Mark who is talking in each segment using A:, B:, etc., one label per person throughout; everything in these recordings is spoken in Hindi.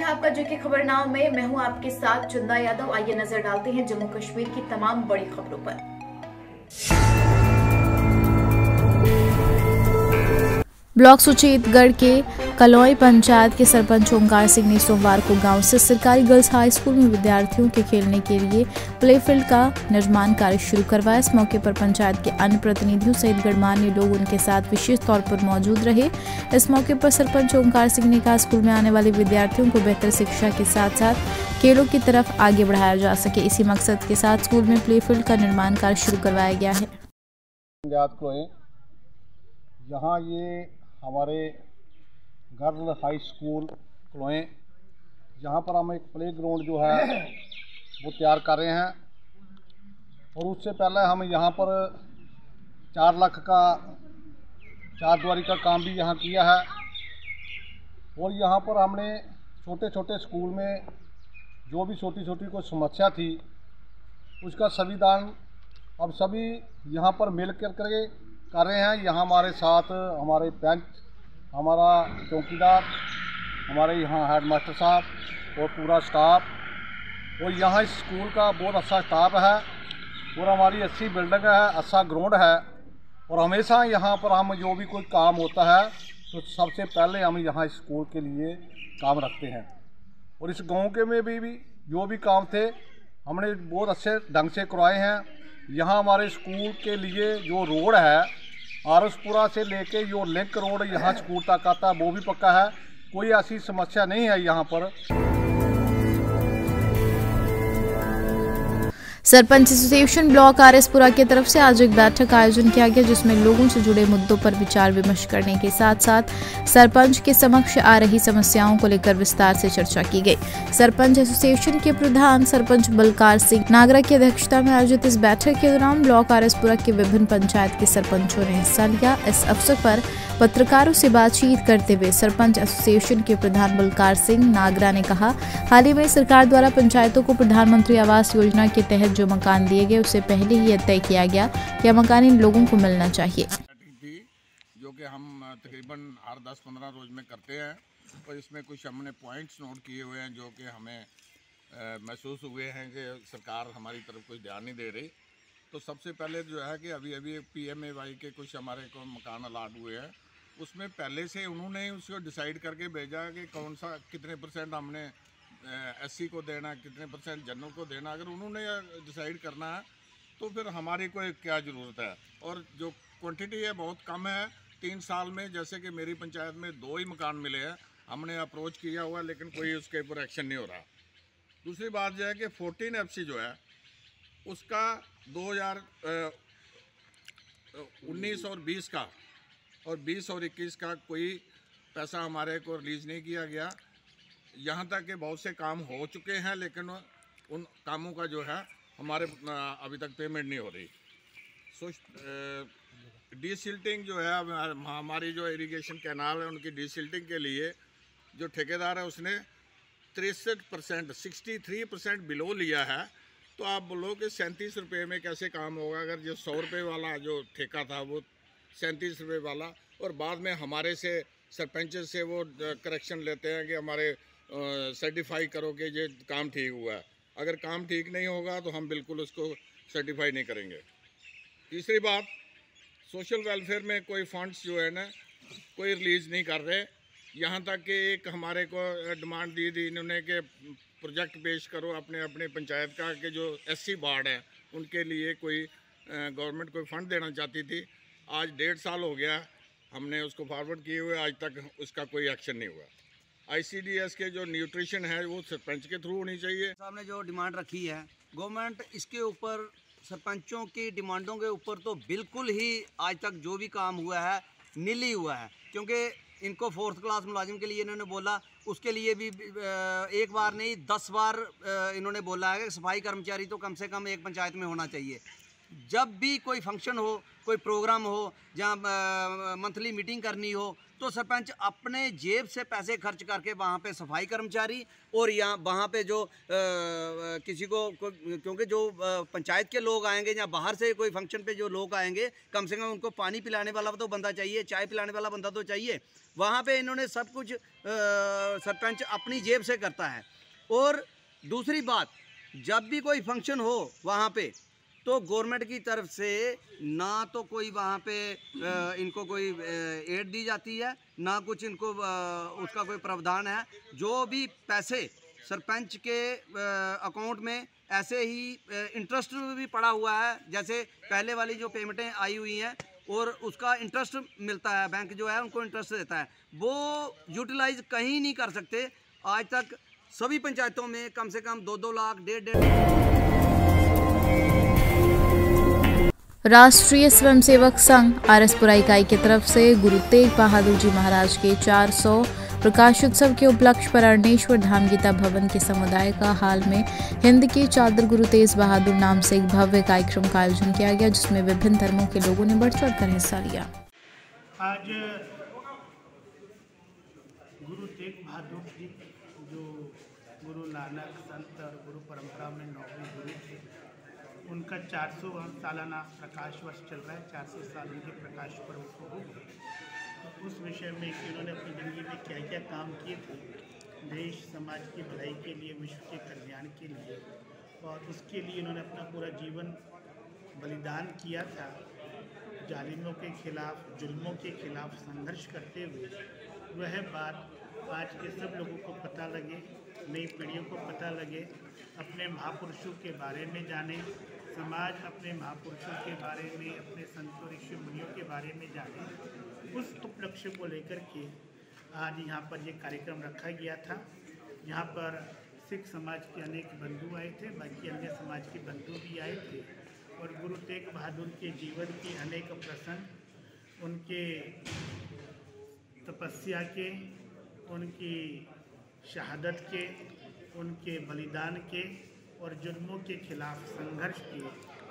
A: है आपका जेके खबरनामा में। मैं हूं आपके साथ चंदा यादव। आइए नजर डालते हैं जम्मू कश्मीर की तमाम बड़ी खबरों पर। ब्लॉक सुचेतगढ़ के कलौई पंचायत के सरपंच ओंकार सिंह ने सोमवार को गांव से सरकारी गर्ल्स हाई स्कूल में विद्यार्थियों के खेलने के लिए प्ले फील्ड का निर्माण कार्य शुरू करवाया। इस मौके पर पंचायत के अन्य प्रतिनिधियों सहित गणमान्य लोग उनके साथ विशेष तौर पर मौजूद रहे। इस मौके पर सरपंच ओंकार सिंह ने कहा, स्कूल में आने वाले विद्यार्थियों को बेहतर शिक्षा के साथ साथ खेलों की तरफ आगे बढ़ाया जा सके। इसी मकसद के साथ स्कूल में प्ले फील्ड का निर्माण कार्य शुरू करवाया गया है।
B: यहाँ ये हमारे गर्ल हाई स्कूल कलोए, जहाँ पर हम एक प्ले ग्राउंड जो है वो तैयार कर रहे हैं। और उससे पहले हम यहाँ पर 4 लाख का 4 द्वारी का काम भी यहाँ किया है। और यहाँ पर हमने छोटे छोटे स्कूल में जो भी छोटी छोटी कोई समस्या थी उसका संविधान अब सभी यहाँ पर मिल कर रहे हैं। यहाँ हमारे साथ हमारे पंच, हमारा चौकीदार, हमारे यहाँ हेडमास्टर साहब और पूरा स्टाफ। और यहाँ इस स्कूल का बहुत अच्छा स्टाफ है और हमारी अच्छी बिल्डिंग है, अच्छा ग्राउंड है। और हमेशा यहाँ पर हम जो भी कोई काम होता है तो सबसे पहले हम यहाँ स्कूल के लिए काम रखते हैं। और इस गांव के में भी जो भी काम थे हमने बहुत अच्छे ढंग से करवाए हैं। यहाँ हमारे स्कूल के लिए जो रोड है आरसपुरा से लेके जो लिंक रोड यहाँ स्कूल तक आता है वो भी पक्का है। कोई ऐसी समस्या नहीं है यहाँ पर।
A: सरपंच एसोसिएशन ब्लॉक आरएसपुरा की तरफ से आज एक बैठक का आयोजन किया गया, जिसमें लोगों से जुड़े मुद्दों पर विचार विमर्श करने के साथ साथ सरपंच के समक्ष आ रही समस्याओं को लेकर विस्तार से चर्चा की गई। सरपंच एसोसिएशन के प्रधान सरपंच बलकार सिंह नागरा की अध्यक्षता में आयोजित इस बैठक के दौरान ब्लॉक आरएसपुरा के विभिन्न पंचायत के सरपंचों ने हिस्सा लिया। इस अवसर पर पत्रकारों से बातचीत करते हुए सरपंच एसोसिएशन के प्रधान बलकार सिंह नागरा ने कहा, हाल ही में सरकार द्वारा पंचायतों को प्रधानमंत्री आवास योजना के तहत जो मकान दिए गए उससे पहले ही यह तय किया गया कि यह मकान इन लोगों को मिलना चाहिए।
C: जो कि हम तकरीबन हर 10-15 रोज में करते हैं और इसमें कुछ हमने पॉइंट्स नोट किए हुए हैं जो कि हमें महसूस हुए हैं कि सरकार हमारी तरफ कोई ध्यान नहीं दे रही। तो सबसे पहले जो है कि अभी PMAY के कुछ हमारे को मकान अलाट हुए हैं, उसमें पहले से उन्होंने उसको डिसाइड करके भेजा कि कौन सा कितने % हमने SC को देना, कितने % जनरल को देना। अगर उन्होंने डिसाइड करना है तो फिर हमारी कोई क्या ज़रूरत है। और जो क्वांटिटी है बहुत कम है। 3 साल में जैसे कि मेरी पंचायत में 2 ही मकान मिले हैं, हमने अप्रोच किया हुआ लेकिन कोई उसके ऊपर एक्शन नहीं हो रहा। दूसरी बात जो है कि 14 FC जो है उसका 2019 और 20 का और 20 और 21 का कोई पैसा हमारे को रिलीज़ नहीं किया गया। यहाँ तक कि बहुत से काम हो चुके हैं लेकिन उन कामों का जो है हमारे अभी तक पेमेंट नहीं हो रही। डीसिल्टिंग जो है हमारी जो इरिगेशन कैनाल है उनकी डीसिल्टिंग के लिए जो ठेकेदार है उसने 63% 63% बिलो लिया है। तो आप बोलो कि 37 रुपये में कैसे काम होगा अगर जो 100 रुपये वाला जो ठेका था वो 37 रुपये वाला, और बाद में हमारे से सरपंच से वो करेक्शन लेते हैं कि हमारे सर्टिफाई करो कि ये काम ठीक हुआ है। अगर काम ठीक नहीं होगा तो हम बिल्कुल उसको सर्टिफाई नहीं करेंगे। तीसरी बात, सोशल वेलफेयर में कोई फंड्स जो है ना कोई रिलीज़ नहीं कर रहे। यहाँ तक कि एक हमारे को डिमांड दी थी इन्होंने कि प्रोजेक्ट पेश करो अपने अपने पंचायत का कि जो SC वार्ड है उनके लिए कोई गवर्नमेंट कोई फ़ंड देना चाहती थी। आज 1.5 साल हो गया हमने उसको फॉरवर्ड किए हुए, आज तक उसका कोई एक्शन नहीं हुआ। ICDS के जो न्यूट्रिशन है वो सरपंच के थ्रू होनी चाहिए।
D: साहब ने जो डिमांड रखी है गवर्नमेंट इसके ऊपर सरपंचों की डिमांडों के ऊपर तो बिल्कुल ही आज तक जो भी काम हुआ है नील ही हुआ है। क्योंकि इनको 4th क्लास मुलाजिम के लिए इन्होंने बोला, उसके लिए भी एक बार नहीं 10 बार इन्होंने बोला है कि सफाई कर्मचारी तो कम से कम एक पंचायत में होना चाहिए। जब भी कोई फंक्शन हो, कोई प्रोग्राम हो, जहाँ मंथली मीटिंग करनी हो, तो सरपंच अपने जेब से पैसे खर्च करके वहाँ पे सफाई कर्मचारी और यहाँ वहाँ पे जो किसी को क्योंकि जो पंचायत के लोग आएंगे या बाहर से कोई फंक्शन पे जो लोग आएंगे, कम से कम उनको पानी पिलाने वाला तो बंदा चाहिए, चाय पिलाने वाला बंदा तो चाहिए। वहाँ पे इन्होंने सब कुछ सरपंच अपनी जेब से करता है। और दूसरी बात, जब भी कोई फंक्शन हो वहाँ पे, तो गवर्नमेंट की तरफ से ना तो कोई वहाँ पे इनको कोई एड दी जाती है, ना कुछ इनको उसका कोई प्रावधान है। जो भी पैसे सरपंच के अकाउंट में ऐसे ही इंटरेस्ट भी पड़ा हुआ है, जैसे पहले वाली जो पेमेंटें आई हुई हैं और उसका इंटरेस्ट मिलता है, बैंक जो है उनको इंटरेस्ट देता है, वो यूटिलाइज कहीं नहीं कर सकते। आज तक सभी पंचायतों में कम से कम 2-2 लाख, 1.5
A: राष्ट्रीय स्वयंसेवक संघ आरएसपुरा इकाई की तरफ से गुरु तेग बहादुर जी महाराज के 400 प्रकाशोत्सव के उपलक्ष्य पर अरणेश्वर धाम गीता भवन के समुदाय का हाल में हिंद के चादर गुरु तेग बहादुर नाम से एक भव्य कार्यक्रम का आयोजन किया गया, जिसमें विभिन्न धर्मों के लोगों ने बढ़ चढ़कर हिस्सा लिया।
E: आज गुरु तेग बहादुर जी जो गुरु नानक संत और गुरु परंपरा में 9वें गुरु थे, उनका 400 सालाना प्रकाश वर्ष चल रहा है। 400 साल उनके प्रकाश पर्व को हो गए। तो उस विषय में कि उन्होंने अपनी ज़िंदगी में क्या क्या काम किए थे देश समाज की भलाई के लिए, विश्व के कल्याण के लिए, और उसके लिए उन्होंने अपना पूरा जीवन बलिदान किया था। जालिमों के खिलाफ, जुल्मों के खिलाफ संघर्ष करते हुए वह बात आज के सब लोगों को पता लगे, नई पीढ़ियों को पता लगे, अपने महापुरुषों के बारे में जाने, समाज अपने महापुरुषों के बारे में, अपने संतों ऋषि मुनियों के बारे में जाने। उस उपलक्ष्य को लेकर के आज यहाँ पर ये कार्यक्रम रखा गया था। यहाँ पर सिख समाज के अनेक बंधु आए थे, बाकी अन्य समाज के बंधु भी आए थे, और गुरु तेग बहादुर के जीवन के अनेक प्रसंग, उनके तपस्या के, उनकी शहादत के, उनके बलिदान के और जुल्मों के खिलाफ संघर्ष के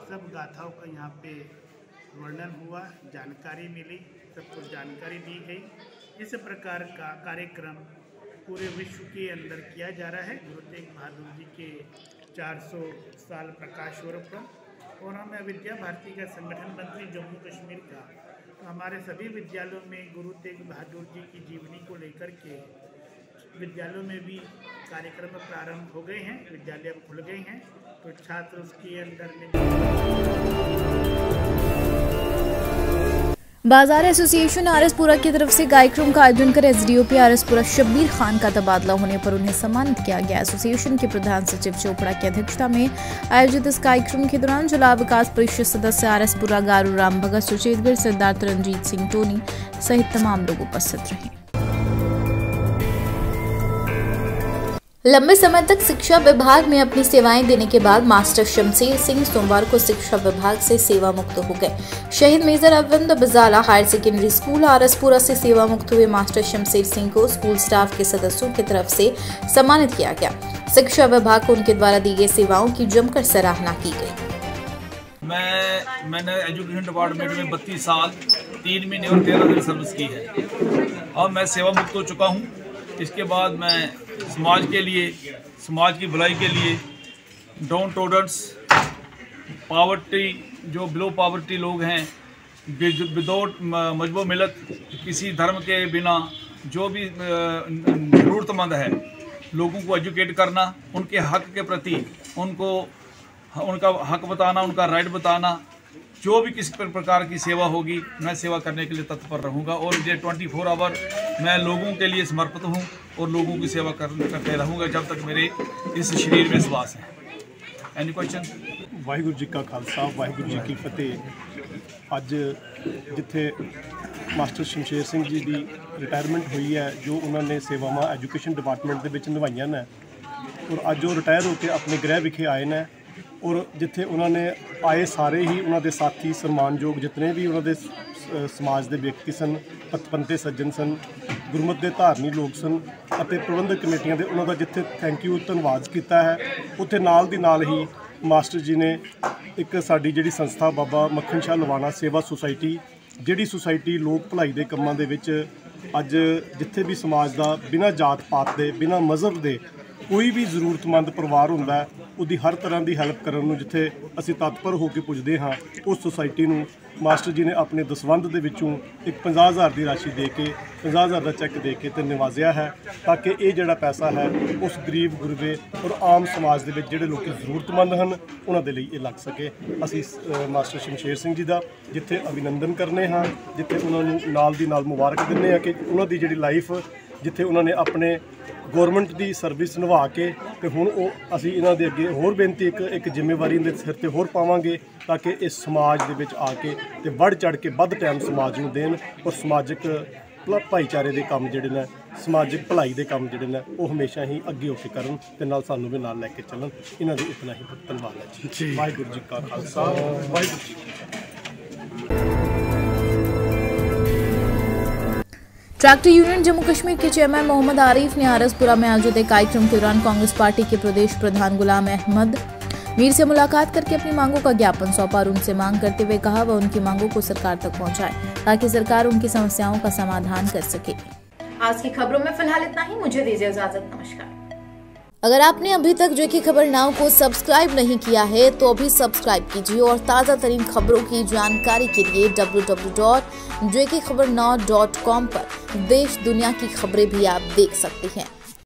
E: सब गाथाओं का यहाँ पे वर्णन हुआ, जानकारी मिली, सबको जानकारी दी गई। इस प्रकार का कार्यक्रम पूरे विश्व के अंदर किया जा रहा है गुरु तेग बहादुर जी के 400 साल प्रकाश पर्व पर। और हम विद्या भारती का संगठन मंत्री जम्मू कश्मीर का, तो हमारे सभी विद्यालयों में गुरु तेग बहादुर जी की जीवनी को लेकर के विद्यालयों में भी कार्यक्रम प्रारंभ हो गए हैं, विद्यालय खुल गए हैं, तो छात्र उसके अंदर में।
A: बाजार एसोसिएशन आरएसपुरा की तरफ से कार्यक्रम का आयोजन कर एसडीओपी आरएसपुरा शब्बीर खान का तबादला होने पर उन्हें सम्मानित किया गया। एसोसिएशन के प्रधान सचिव चोपड़ा की अध्यक्षता में आयोजित इस कार्यक्रम के दौरान जिला विकास परिषद सदस्य आरएसपुरा गारू राम भगत, सुचेतगढ़ सिद्धार्थ रंजीत सिंह टोनी सहित तमाम लोग उपस्थित रहे। लंबे समय तक शिक्षा विभाग में अपनी सेवाएं देने के बाद मास्टर शमशेर सिंह सोमवार को शिक्षा विभाग से सेवा मुक्त हो गए। शहीद major Arvind Bijala higher secondary school R S Pura से सेवा मुक्त हुए मास्टर शमशेर सिंह को स्कूल स्टाफ के सदस्यों की तरफ से सम्मानित किया गया। शिक्षा विभाग को उनके द्वारा दी गई सेवाओं की जमकर सराहना की गई।
F: मैंने एजुकेशन डिपार्टमेंट में 32 साल 3 महीने और 13 दिन सर्विस की है और मैं सेवा मुक्त हो चुका हूँ। इसके बाद मैं समाज के लिए, समाज की भलाई के लिए, डाउन टोडर्स, पावर्टी, जो बिलो पावर्टी लोग हैं, विदाउट मजहब मिलत, किसी धर्म के बिना जो भी ज़रूरतमंद है, लोगों को एजुकेट करना, उनके हक के प्रति उनको उनका हक बताना, उनका राइट बताना, जो भी किसी प्रकार की सेवा होगी मैं सेवा करने के लिए तत्पर रहूँगा। और ये 24 आवर मैं लोगों के लिए समर्पित हूँ और लोगों की सेवा करते रहूँगा जब तक मेरे इस शरीर में श्वास है। Any question?
G: वाहिगुरू जी का खालसा, वाहिगुरू जी की फतेह। अज जिथे मास्टर शमशेर सिंह जी की रिटायरमेंट हुई है, जो उन्होंने सेवावां एजुकेशन डिपार्टमेंट के निभाइयां ने, और अज वो रिटायर होकर अपने गृह विखे आए हैं, और जिथे उन्होंने आए सारे ही उन्होंने साथी सम्मानयोग जितने भी उन्होंने समाज के व्यक्ति सन, पतपंते सज्जन सन, गुरमत के धार्मी लोग सन, प्रबंधक कमेटियां दे उन्होंने जिथे थैंक यू धन्यवाद किया है, उत्थे नाल दी नाल ही ਮਾਸਟਰ ਜੀ ਨੇ ਇੱਕ ਸਾਡੀ ਜਿਹੜੀ ਸੰਸਥਾ ਬਾਬਾ ਮੱਖਣ ਸ਼ਾਹ ਲਵਾਣਾ ਸੇਵਾ ਸੁਸਾਇਟੀ, ਜਿਹੜੀ ਸੁਸਾਇਟੀ ਲੋਕ ਭਲਾਈ ਦੇ ਕੰਮਾਂ ਦੇ ਵਿੱਚ ਅੱਜ ਜਿੱਥੇ ਵੀ ਸਮਾਜ ਦਾ ਬਿਨਾਂ ਜਾਤ ਪਾਤ ਦੇ ਬਿਨਾਂ ਮਜ਼ਹਬ ਦੇ ਕੋਈ ਵੀ ਜ਼ਰੂਰਤਮੰਦ ਪਰਿਵਾਰ ਹੁੰਦਾ ਉਹਦੀ ਹਰ ਤਰ੍ਹਾਂ ਦੀ ਹੈਲਪ ਕਰਨ ਨੂੰ ਜਿੱਥੇ ਅਸੀਂ ਤਤਪਰ ਹੋ ਕੇ ਪੁੱਜਦੇ ਹਾਂ, ਉਸ ਸੁਸਾਇਟੀ ਨੂੰ ਮਾਸਟਰ ਜੀ ਨੇ ਆਪਣੇ ਦਸਵੰਧ ਦੇ ਵਿੱਚੋਂ ਇੱਕ 50,000 ਦੀ ਰਾਸ਼ੀ ਦੇ ਕੇ 50,000 ਦਾ ਚੈੱਕ ਦੇ ਕੇ ਤੇ ਨਿਵਾਜ਼ਿਆ ਹੈ ਤਾਂ ਕਿ ਇਹ ਜਿਹੜਾ ਪੈਸਾ ਹੈ ਉਸ ਗਰੀਬ ਗੁਰਬੇ ਔਰ ਆਮ ਸਮਾਜ ਦੇ ਵਿੱਚ ਜਿਹੜੇ ਲੋਕ ਜ਼ਰੂਰਤਮੰਦ ਹਨ ਉਹਨਾਂ ਦੇ ਲਈ ਇਹ ਲੱਗ ਸਕੇ। ਅਸੀਂ ਮਾਸਟਰ ਸ਼ਮਸ਼ੇਰ ਸਿੰਘ ਜੀ ਦਾ ਜਿੱਥੇ ਅਭਿਨੰਦਨ ਕਰਨੇ ਹਾਂ, ਜਿੱਥੇ ਉਹਨਾਂ ਨੂੰ ਨਾਲ ਦੀ ਨਾਲ ਮੁਬਾਰਕ ਦਿੰਦੇ ਹਾਂ ਕਿ ਉਹਨਾਂ ਦੀ ਜਿਹੜੀ ਲਾਈਫ ਜਿੱਥੇ ਉਹਨਾਂ ਨੇ ਆਪਣੇ ਗੌਰਮੈਂਟ ਦੀ ਸਰਵਿਸ ਨਿਭਾ ਕੇ ਤੇ ਹੁਣ ਉਹ ਅਸੀਂ ਇਹਨਾਂ ਦੇ ਅੱਗੇ ਹੋਰ ਬੇਨਤੀ ਇੱਕ ਜ਼ਿੰਮੇਵਾਰੀ ਦੇ ਸਿਰ ਤੇ ਹੋਰ ਪਾਵਾਂਗੇ ਤਾਂ ਕਿ ਇਸ ਸਮਾਜ ਦੇ ਵਿੱਚ ਆ ਕੇ ਤੇ ਵੱਧ ਚੜ੍ਹ ਕੇ ਵੱਧ ਟਾਈਮ ਸਮਾਜ ਨੂੰ ਦੇਣ ਔਰ ਸਮਾਜਿਕ ਭਾਈਚਾਰੇ ਦੇ ਕੰਮ ਜਿਹੜੇ ਨੇ, ਸਮਾਜਿਕ ਭਲਾਈ ਦੇ ਕੰਮ ਜਿਹੜੇ ਨੇ ਉਹ ਹਮੇਸ਼ਾ ਹੀ ਅੱਗੇ ਹੋ ਕੇ ਕਰਨ ਤੇ ਨਾਲ ਸਾਨੂੰ ਵੀ ਨਾਲ ਲੈ ਕੇ ਚੱਲਣ। ਇਹਨਾਂ ਦੀ ਇਤਨਾ ਹੀ ਧੰਨਵਾਦ ਹੈ ਜੀ। ਵਾਹਿਗੁਰੂ ਜੀ ਕਾ ਖਾਲਸਾ, ਵਾਹਿਗੁਰੂ ਜੀ ਕੀ ਫਤਿਹ।
A: ट्रैक्टर यूनियन जम्मू कश्मीर के चेयरमैन मोहम्मद आरिफ ने आरसपुरा में आयोजित एक कार्यक्रम के दौरान कांग्रेस पार्टी के प्रदेश प्रधान गुलाम अहमद मीर से मुलाकात करके अपनी मांगों का ज्ञापन सौंपा और उनसे मांग करते हुए कहा वह उनकी मांगों को सरकार तक पहुंचाए ताकि सरकार उनकी समस्याओं का समाधान कर सके। आज की खबरों में फिलहाल इतना ही, मुझे दीजिए इजाजत, नमस्कार। अगर आपने अभी तक जो की खबर नाउ को सब्सक्राइब नहीं किया है तो अभी सब्सक्राइब कीजिए और ताज़ा तरीन खबरों की जानकारी के लिए www.jkhabarnow.com पर देश दुनिया की खबरें भी आप देख सकते हैं।